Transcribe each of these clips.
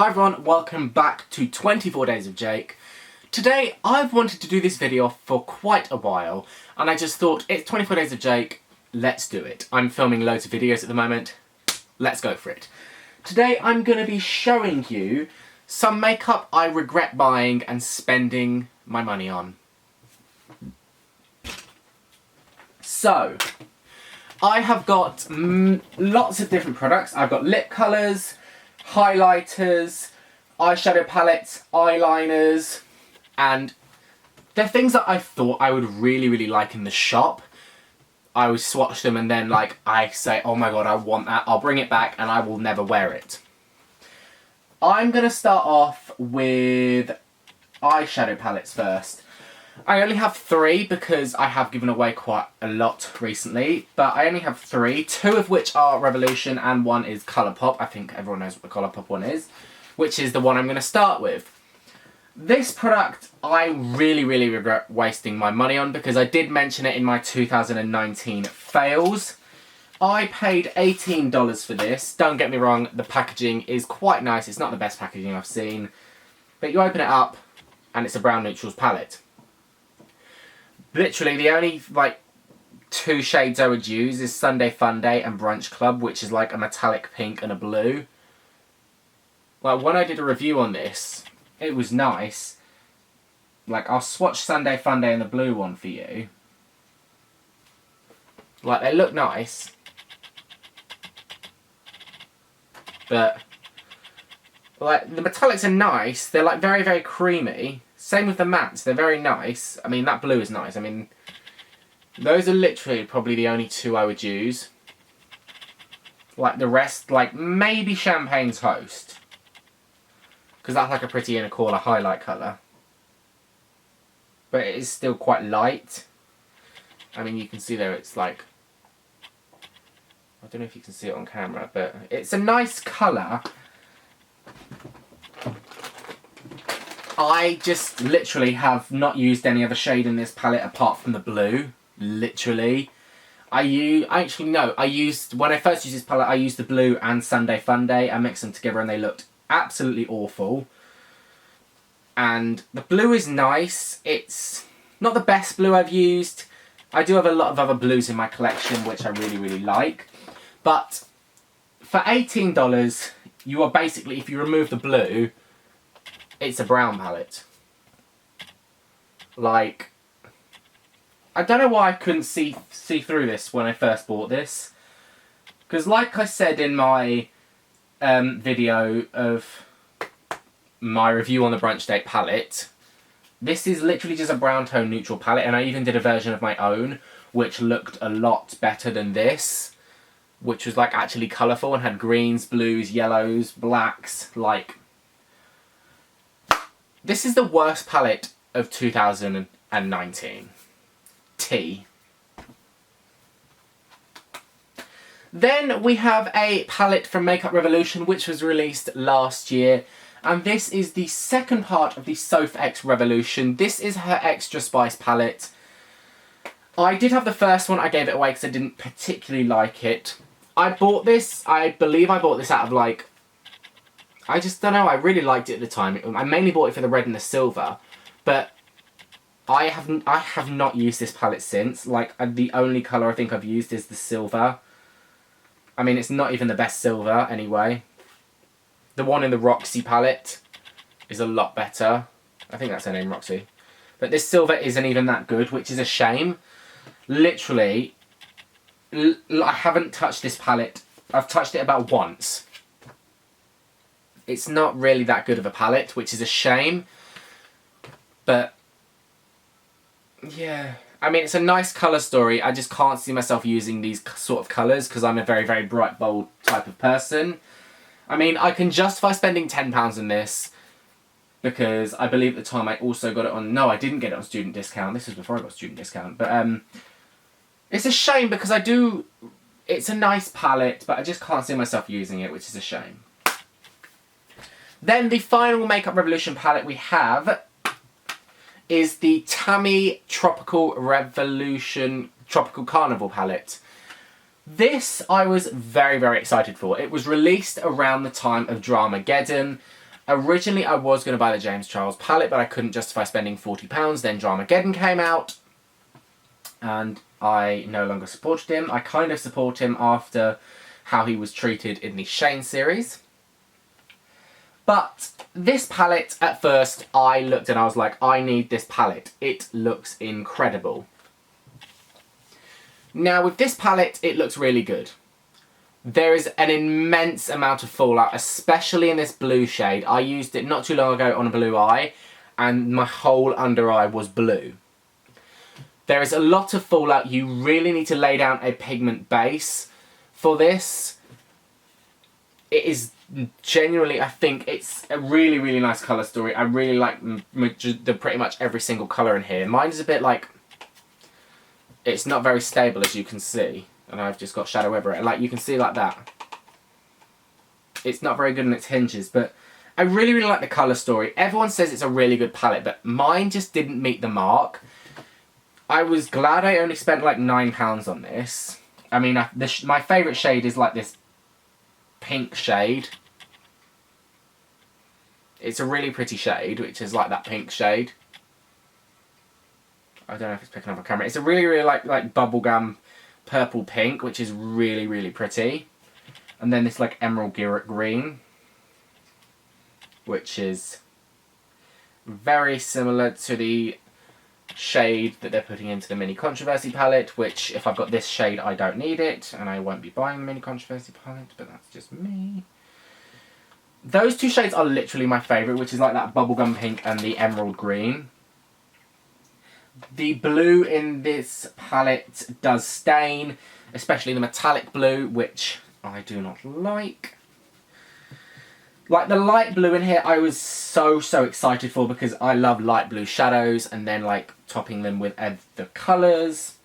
Hi everyone, welcome back to 24 Days of Jake. Today I've wanted to do this video for quite a while and I just thought it's 24 Days of Jake, let's do it. I'm filming loads of videos at the moment, let's go for it. Today I'm going to be showing you some makeup I regret buying and spending my money on. So, I have got lots of different products. I've got lip colours, highlighters, eyeshadow palettes, eyeliners, and they're things that I thought I would really like in the shop. I would swatch them and then I say, oh my god, I want that, I'll bring it back and I will never wear it. I'm going to start off with eyeshadow palettes first. I only have 3 because I have given away quite a lot recently, but I only have 3, 2 of which are Revolution and 1 is Colourpop. I think everyone knows what the Colourpop one is, which is the one I'm going to start with. This product I really regret wasting my money on because I did mention it in my 2019 fails. I paid $18 for this. Don't get me wrong, the packaging is quite nice. It's not the best packaging I've seen, but you open it up and it's a brown neutrals palette. Literally, the only, 2 shades I would use is Sunday Funday and Brunch Club, which is like a metallic pink and a blue. When I did a review on this, it was nice. I'll swatch Sunday Funday and the blue one for you. They look nice. But, the metallics are nice. They're, very very Same with the mattes, they're very nice. I mean, that blue is nice. I mean, those are literally probably the only 2 I would use. The rest, maybe Champagne's Host. Because that's a pretty inner corner highlight colour. But it is still quite light. I mean, you can see there it's I don't know if you can see it on camera, but it's a nice colour. I just literally have not used any other shade in this palette apart from the blue. Literally. When I first used this palette, I used the blue and Sunday Funday. I mixed them together and they looked absolutely awful. And the blue is nice. It's not the best blue I've used. I do have a lot of other blues in my collection which I really like. But for $18, you are basically, if you remove the blue, it's a brown palette. I don't know why I couldn't see through this when I first bought this. Because like I said in my video of my review on the Brunch Date palette, this is literally just a brown tone neutral palette, and I even did a version of my own which looked a lot better than this, which was actually colourful and had greens, blues, yellows, blacks, This is the worst palette of 2019. T. Then we have a palette from Makeup Revolution which was released last year. And this is the second part of the Soph X Revolution. This is her Extra Spice palette. I did have the first one, I gave it away because I didn't particularly like it. I believe I bought this out of I just don't know, I really liked it at the time. I mainly bought it for the red and the silver, but I have not used this palette since. The only colour I think I've used is the silver. I mean, it's not even the best silver anyway. The one in the Roxy palette is a lot better. I think that's her name, Roxy. But this silver isn't even that good, which is a shame. Literally, I haven't touched this palette. I've touched it about once. It's not really that good of a palette, which is a shame. But, yeah. I mean, it's a nice colour story. I just can't see myself using these sort of colours because I'm a very bright, bold type of person. I mean, I can justify spending £10 on this because I believe at the time I also got it on... No, I didn't get it on student discount. This was before I got student discount. But, it's a shame because it's a nice palette, but I just can't see myself using it, which is a shame. Then the final Makeup Revolution palette we have is the Tammy Tropical Revolution Tropical Carnival palette. This I was very excited for. It was released around the time of Dramageddon. Originally, I was going to buy the James Charles palette, but I couldn't justify spending £40. Then Dramageddon came out, and I no longer supported him. I kind of support him after how he was treated in the Shane series. But this palette, at first, I looked and I was like, I need this palette. It looks incredible. Now, with this palette, it looks really good. There is an immense amount of fallout, especially in this blue shade. I used it not too long ago on a blue eye, and my whole under eye was blue. There is a lot of fallout. You really need to lay down a pigment base for this. It is genuinely, I think it's a really, really nice colour story. I really like pretty much every single colour in here. Mine is a bit like, it's not very stable, as you can see. And I've just got shadow over it. Like, you can see like that. It's not very good on its hinges, but I really, really like the colour story. Everyone says it's a really good palette, but mine just didn't meet the mark. I was glad I only spent like £9 on this. I mean, my favourite shade is like this pink shade. It's a really pretty shade, which is like that pink shade. I don't know if it's picking up on camera. It's a really, really like bubblegum purple pink, which is really, really pretty. And then this like emerald green, which is very similar to the shade that they're putting into the Mini Controversy palette, which if I've got this shade I don't need it, and I won't be buying the Mini Controversy palette, but that's just me. Those two shades are literally my favourite, which is like that bubblegum pink and the emerald green. The blue in this palette does stain, especially the metallic blue, which I do not like. Like the light blue in here, I was so excited for because I love light blue shadows and then like topping them with the colours.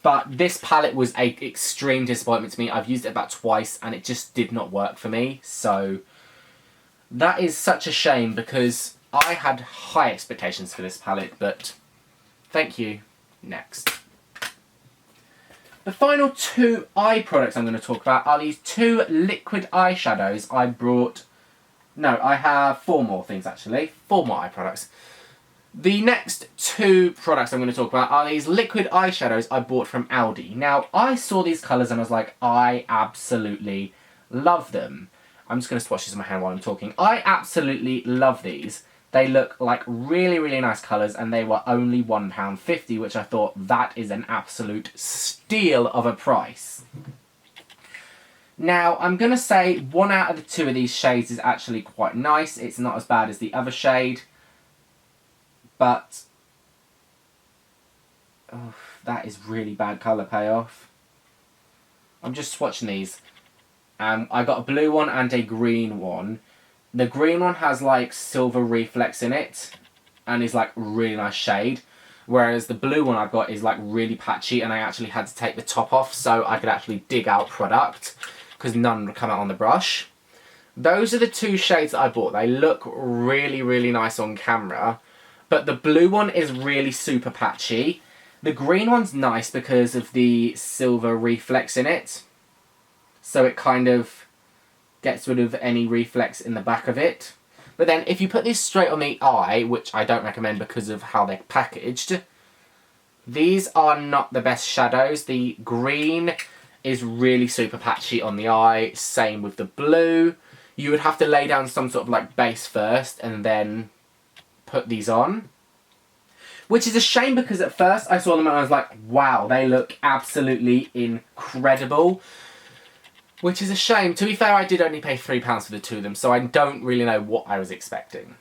But this palette was an extreme disappointment to me. I've used it about twice and it just did not work for me. So that is such a shame because I had high expectations for this palette, but thank you. Next. The final two eye products I'm going to talk about are these two liquid eyeshadows I brought. No, I have four more things actually. Four more eye products. The next two products I'm going to talk about are these liquid eyeshadows I bought from Aldi. Now, I saw these colours and I was like, I absolutely love them. I'm just going to swatch this in my hand while I'm talking. I absolutely love these. They look like really, really nice colours and they were only £1.50, which I thought that is an absolute steal of a price. Now, I'm going to say one out of the two of these shades is actually quite nice. It's not as bad as the other shade. But oh, that is really bad colour payoff. I'm just swatching these. I got a blue one and a green one. The green one has like silver reflex in it and is like a really nice shade. Whereas the blue one I've got is like really patchy and I actually had to take the top off so I could actually dig out product because none would come out on the brush. Those are the two shades that I bought. They look really, really nice on camera. But the blue one is really super patchy. The green one's nice because of the silver reflex in it. So it kind of gets rid of any reflex in the back of it. But then if you put this straight on the eye, which I don't recommend because of how they're packaged, these are not the best shadows. The green is really super patchy on the eye. Same with the blue. You would have to lay down some sort of like base first and then put these on. Which is a shame because at first I saw them and I was like, wow, they look absolutely incredible. Which is a shame. To be fair, I did only pay £3 for the two of them, so I don't really know what I was expecting.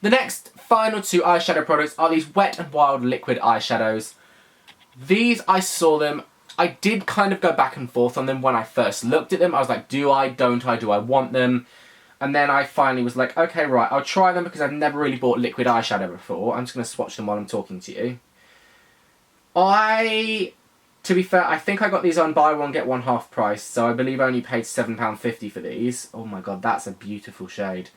The next final two eyeshadow products are these Wet n Wild liquid eyeshadows. These, I saw them. I did kind of go back and forth on them when I first looked at them. I was like, do I, don't I, do I want them? And then I finally was like, okay, right, I'll try them because I've never really bought liquid eyeshadow before. I'm just going to swatch them while I'm talking to you. To be fair, I think I got these on buy one, get one half price, so I believe I only paid £7.50 for these. Oh my god, that's a beautiful shade.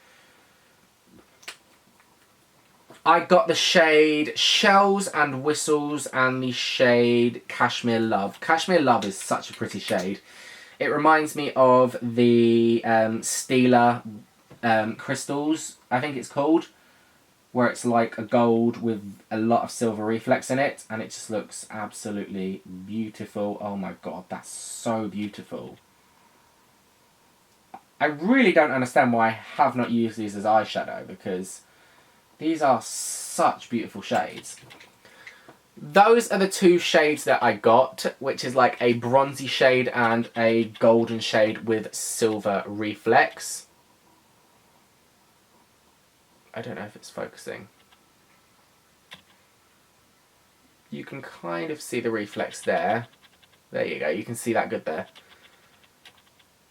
I got the shade Shells and Whistles and the shade Cashmere Love. Cashmere Love is such a pretty shade. It reminds me of the Stila crystals, I think it's called, where it's like a gold with a lot of silver reflex in it, and it just looks absolutely beautiful. Oh my god, that's so beautiful. I really don't understand why I have not used these as eyeshadow, because these are such beautiful shades. Those are the two shades that I got, which is like a bronzy shade and a golden shade with silver reflex. I don't know if it's focusing. You can kind of see the reflex there. There you go, you can see that good there.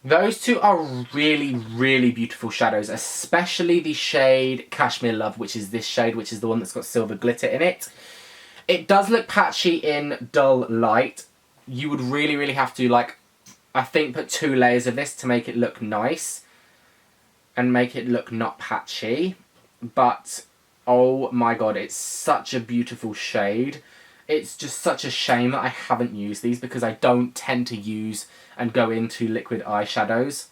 Those two are really, really beautiful shadows, especially the shade Cashmere Love, which is this shade, which is the one that's got silver glitter in it. It does look patchy in dull light. You would really, really have to, like, I think put 2 layers of this to make it look nice and make it look not patchy. But, oh my god, it's such a beautiful shade. It's just such a shame that I haven't used these, because I don't tend to use and go into liquid eyeshadows.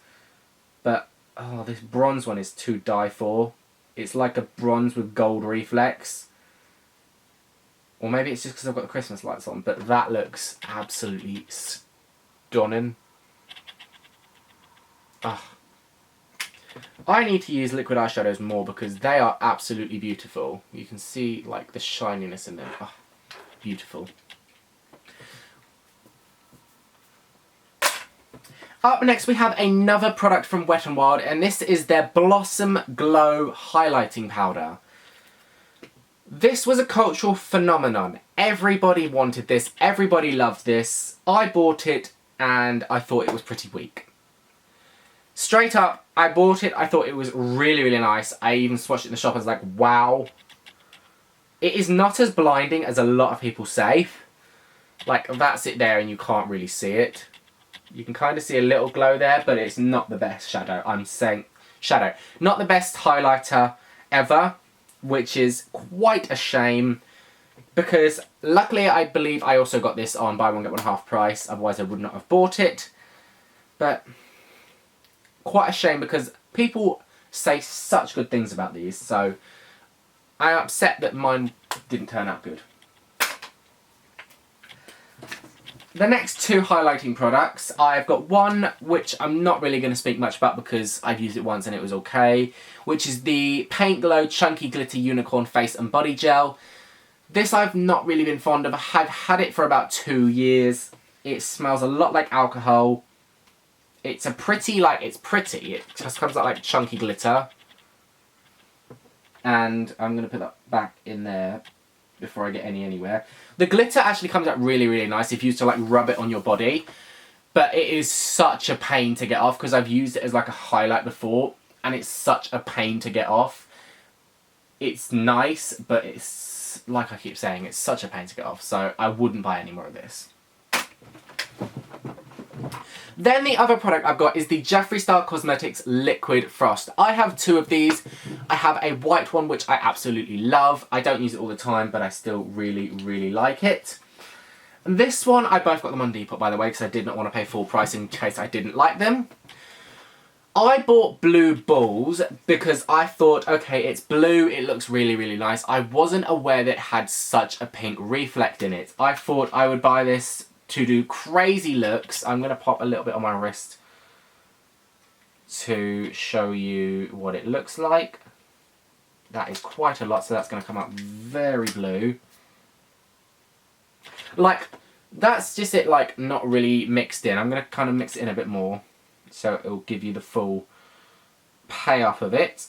But, oh, this bronze one is to die for. It's like a bronze with gold reflex. Or maybe it's just because I've got the Christmas lights on, but that looks absolutely stunning. Oh. I need to use liquid eyeshadows more because they are absolutely beautiful. You can see like the shininess in them. Oh, beautiful. Up next we have another product from Wet n Wild, and this is their Blossom Glow Highlighting Powder. This was a cultural phenomenon. Everybody wanted this, everybody loved this. I bought it and I thought it was pretty weak. Straight up, I bought it, I thought it was really, really nice. I even swatched it in the shop and was like, wow. It is not as blinding as a lot of people say. Like, that's it there and you can't really see it. You can kind of see a little glow there, but it's not the best shadow. I'm saying shadow. Not the best highlighter ever, which is quite a shame, because luckily I believe I also got this on buy one get one half price, otherwise I would not have bought it. But quite a shame because people say such good things about these, so I'm upset that mine didn't turn out good. The next two highlighting products, I've got one which I'm not really going to speak much about because I've used it once and it was okay, which is the Paint Glow Chunky Glitter Unicorn Face and Body Gel. This I've not really been fond of. I've had it for about 2 years. It smells a lot like alcohol. It's a pretty, like, it's pretty. It just comes out like chunky glitter. And I'm going to put that back in there before I get anywhere. The glitter actually comes out really, really nice if you used to like rub it on your body. But it is such a pain to get off because I've used it as like a highlight before. And it's such a pain to get off. It's nice, but it's, like I keep saying, it's such a pain to get off. So I wouldn't buy any more of this. Then the other product I've got is the Jeffree Star Cosmetics Liquid Frost. I have 2 of these. I have a white one, which I absolutely love. I don't use it all the time, but I still really, really like it. And this one, I both got them on Depop, by the way, because I did not want to pay full price in case I didn't like them. I bought blue balls because I thought, okay, it's blue, it looks really, really nice. I wasn't aware that it had such a pink reflect in it. I thought I would buy this to do crazy looks. I'm going to pop a little bit on my wrist to show you what it looks like. That is quite a lot, so that's going to come out very blue. Like, that's just it, like, not really mixed in. I'm going to kind of mix it in a bit more, so it'll give you the full payoff of it.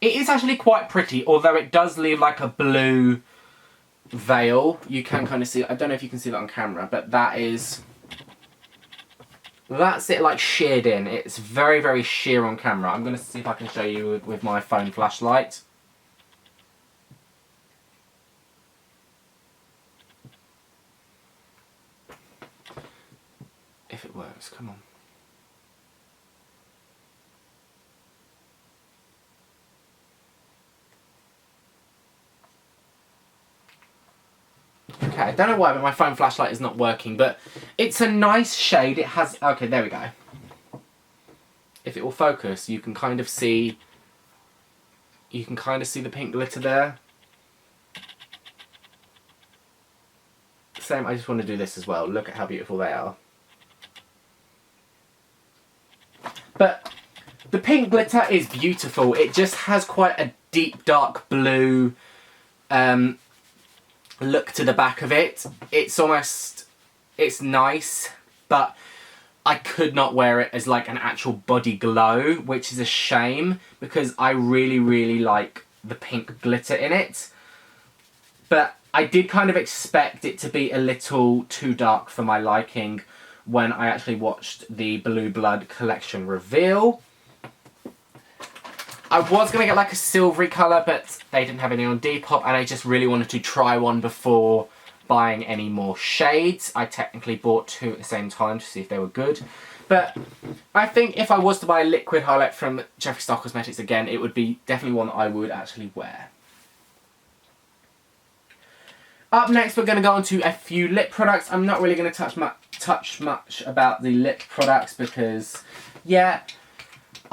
It is actually quite pretty, although it does leave like a blue veil. You can kind of see, I don't know if you can see that on camera, but that's it, like sheared in. It's very, very sheer on camera. I'm going to see if I can show you with my phone flashlight. If it works, come on. Okay, I don't know why, but my phone flashlight is not working, but it's a nice shade. It has, okay, there we go. if it will focus, you can kind of see the pink glitter there. Same, I just want to do this as well. Look at how beautiful they are. But the pink glitter is beautiful. It just has quite a deep dark blue look to the back of it. It's nice, but I could not wear it as like an actual body glow, which is a shame because I really, really like the pink glitter in it. But I did kind of expect it to be a little too dark for my liking when I actually watched the Blue Blood collection reveal. I was going to get like a silvery colour, but they didn't have any on Depop, and I just really wanted to try one before buying any more shades. I technically bought two at the same time to see if they were good. But I think if I was to buy a liquid highlight from Jeffree Star Cosmetics again, it would be definitely one that I would actually wear. Up next, we're going to go on to a few lip products. I'm not really going to touch much about the lip products because, yeah,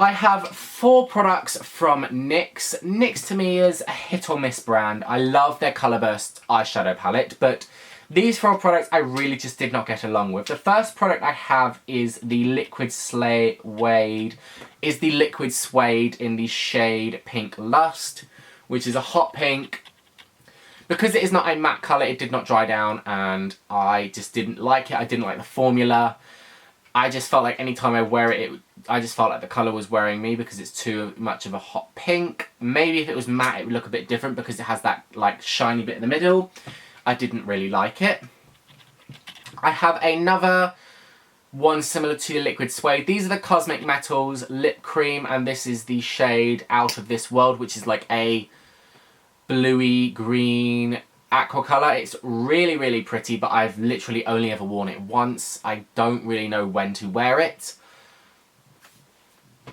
I have 4 products from NYX. NYX to me is a hit or miss brand. I love their Colourburst eyeshadow palette, but these 4 products I really just did not get along with. The first product I have is the Liquid Suede in the shade Pink Lust, which is a hot pink. Because it is not a matte colour, it did not dry down, and I just didn't like it. I didn't like the formula. I just felt like any time I wear it, I just felt like the colour was wearing me because it's too much of a hot pink. Maybe if it was matte, it would look a bit different because it has that like shiny bit in the middle. I didn't really like it. I have another one similar to Liquid Suede. These are the Cosmic Metals Lip Cream, and this is the shade Out of This World, which is like a bluey green aqua colour. It's really, really pretty, but I've literally only ever worn it once. I don't really know when to wear it.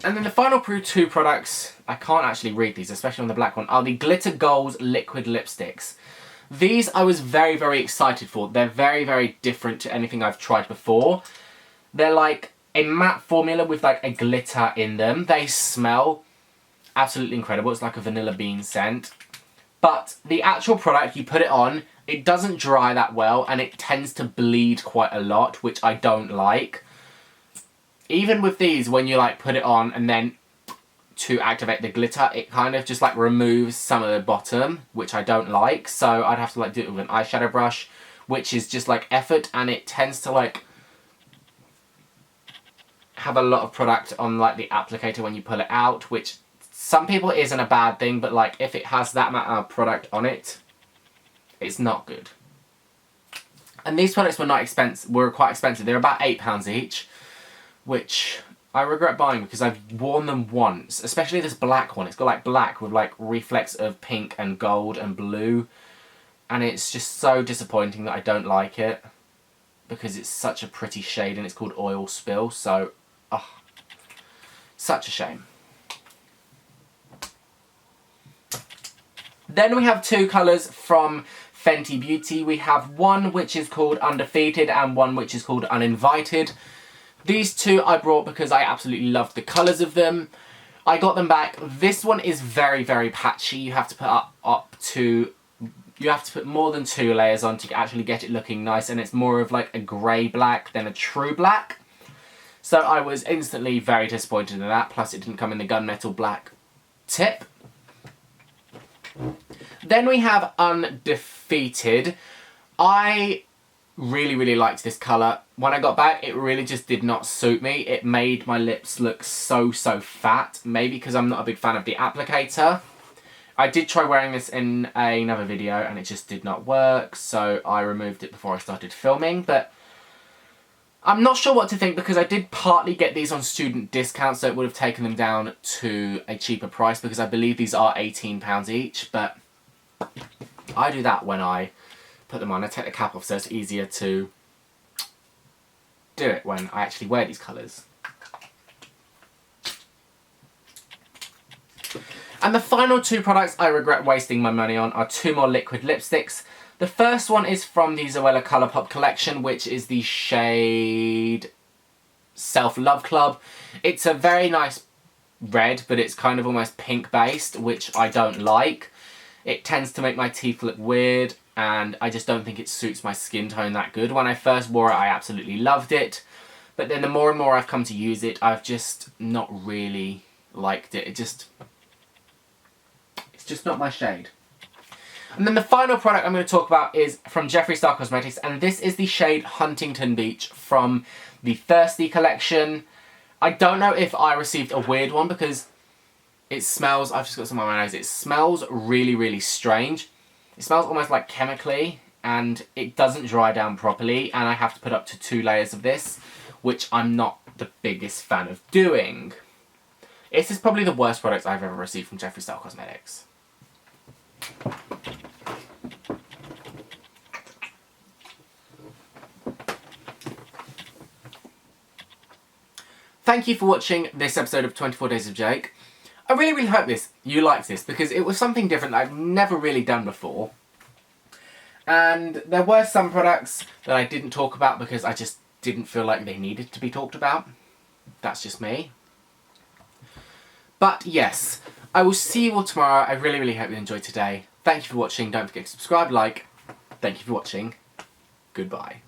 And then the final 2 products, I can't actually read these, especially on the black one, are the Glitter Goals Liquid Lipsticks. These I was very, very excited for. They're very, very different to anything I've tried before. They're like a matte formula with like a glitter in them. They smell absolutely incredible. It's like a vanilla bean scent. But the actual product, you put it on, it doesn't dry that well, and it tends to bleed quite a lot, which I don't like. Even with these, when you like put it on and then to activate the glitter, it kind of just like removes some of the bottom, which I don't like. So I'd have to like do it with an eyeshadow brush, which is just like effort, and it tends to like have a lot of product on like the applicator when you pull it out, which some people isn't a bad thing, but like if it has that amount of product on it, it's not good. And these products were quite expensive. They're about £8 each, which I regret buying because I've worn them once, especially this black one. It's got like black with like reflex of pink and gold and blue, and it's just so disappointing that I don't like it because it's such a pretty shade and it's called Oil Spill, so such a shame. Then we have 2 colours from Fenty Beauty. We have one which is called Undefeated and one which is called Uninvited. These 2 I brought because I absolutely loved the colours of them. I got them back. This one is very, very patchy. You have to put more than 2 layers on to actually get it looking nice, and it's more of like a grey black than a true black. So I was instantly very disappointed in that, plus it didn't come in the gunmetal black tip. Then we have Undefeated. I really, really liked this colour. When I got back, it really just did not suit me. It made my lips look so fat. Maybe because I'm not a big fan of the applicator. I did try wearing this in another video and it just did not work, so I removed it before I started filming. But I'm not sure what to think because I did partly get these on student discount, so it would have taken them down to a cheaper price because I believe these are £18 each, but I do that when I put them on. I take the cap off so it's easier to do it when I actually wear these colours. And the final 2 products I regret wasting my money on are 2 more liquid lipsticks. The first one is from the Zoella Colourpop collection, which is the shade Self-Love Club. It's a very nice red, but it's kind of almost pink based, which I don't like. It tends to make my teeth look weird, and I just don't think it suits my skin tone that good. When I first wore it, I absolutely loved it, but then the more and more I've come to use it, I've just not really liked it. It's just not my shade. And then the final product I'm going to talk about is from Jeffree Star Cosmetics, and this is the shade Huntington Beach from the Thirsty collection. I don't know if I received a weird one because it smells, I've just got some on my nose, it smells really, really strange. It smells almost like chemically, and it doesn't dry down properly, and I have to put up to 2 layers of this, which I'm not the biggest fan of doing. This is probably the worst product I've ever received from Jeffree Star Cosmetics. Thank you for watching this episode of 24 Days of Jake. I really, really hope you liked this, because it was something different that I've never really done before. And there were some products that I didn't talk about because I just didn't feel like they needed to be talked about. That's just me. But yes, I will see you all tomorrow. I really, really hope you enjoyed today. Thank you for watching. Don't forget to subscribe, like. Thank you for watching. Goodbye.